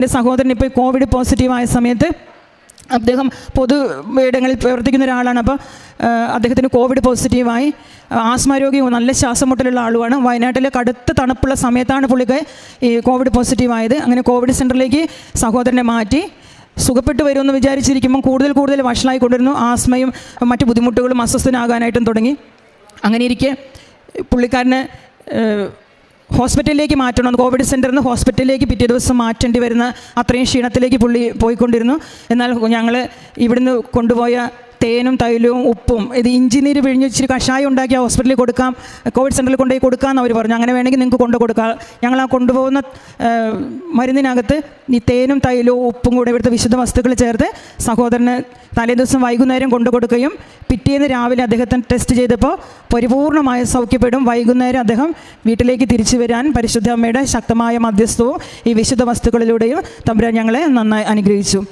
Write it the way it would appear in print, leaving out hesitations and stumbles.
എൻ്റെ സഹോദരൻ ഇപ്പോൾ കോവിഡ് പോസിറ്റീവായ സമയത്ത് അദ്ദേഹം പൊതു ഇടങ്ങളിൽ പ്രവർത്തിക്കുന്ന ഒരാളാണ്. അപ്പോൾ അദ്ദേഹത്തിന് കോവിഡ് പോസിറ്റീവായി. ആസ്മ രോഗിയും നല്ല ശ്വാസമുട്ടലുള്ള ആളുമാണ്. വയനാട്ടിലെ കടുത്ത തണുപ്പുള്ള സമയത്താണ് പുള്ളിക്ക് ഈ കോവിഡ് പോസിറ്റീവായത്. അങ്ങനെ കോവിഡ് സെൻ്ററിലേക്ക് സഹോദരനെ മാറ്റി. സുഖപ്പെട്ടു വരുമെന്ന് വിചാരിച്ചിരിക്കുമ്പം കൂടുതൽ വഷളായിക്കൊണ്ടിരുന്നു. ആസ്മയും മറ്റു ബുദ്ധിമുട്ടുകളും അസ്വസ്ഥനാകാനായിട്ടും തുടങ്ങി. അങ്ങനെ ഇരിക്കെ പുള്ളിക്കാരന് ഹോസ്പിറ്റലിലേക്ക് മാറ്റണം. കോവിഡ് സെൻ്ററിൽ നിന്ന് ഹോസ്പിറ്റലിലേക്ക് പിറ്റേ ദിവസം മാറ്റേണ്ടി വരുന്ന അത്രയും ക്ഷീണത്തിലേക്ക് പുള്ളി പോയിക്കൊണ്ടിരുന്നു. എന്നാൽ ഞങ്ങൾ ഇവിടുന്ന് കൊണ്ടുപോയ തേനും തൈലവും ഉപ്പും ഇത് ഇഞ്ചിനീര് പിഴിഞ്ഞ് ഇച്ചിരി കഷായം ഉണ്ടാക്കി ഹോസ്പിറ്റലിൽ കൊടുക്കാം, കോവിഡ് സെൻ്ററിൽ കൊണ്ടുപോയി കൊടുക്കാമെന്ന് അവർ പറഞ്ഞു. അങ്ങനെ വേണമെങ്കിൽ നിങ്ങൾക്ക് കൊടുക്കാം. ഞങ്ങൾ ആ കൊണ്ടുപോകുന്ന മരുന്നിനകത്ത് ഈ തേനും തൈലവും ഉപ്പും കൂടെ ഇവിടുത്തെ വിശുദ്ധ വസ്തുക്കൾ ചേർത്ത് സഹോദരന് തലേദിവസം വൈകുന്നേരം കൊടുക്കുകയും പിറ്റേന്ന് രാവിലെ അദ്ദേഹത്തിന് ടെസ്റ്റ് ചെയ്തപ്പോൾ പരിപൂർണമായ സൗഖ്യപ്പെടും. വൈകുന്നേരം അദ്ദേഹം വീട്ടിലേക്ക് തിരിച്ചു വരാൻ പരിശുദ്ധ അമ്മയുടെ ശക്തമായ മധ്യസ്ഥവും ഈ വിശുദ്ധ വസ്തുക്കളിലൂടെയും തമ്പുരാൻ ഞങ്ങളെ നന്നായി അനുഗ്രഹിച്ചു.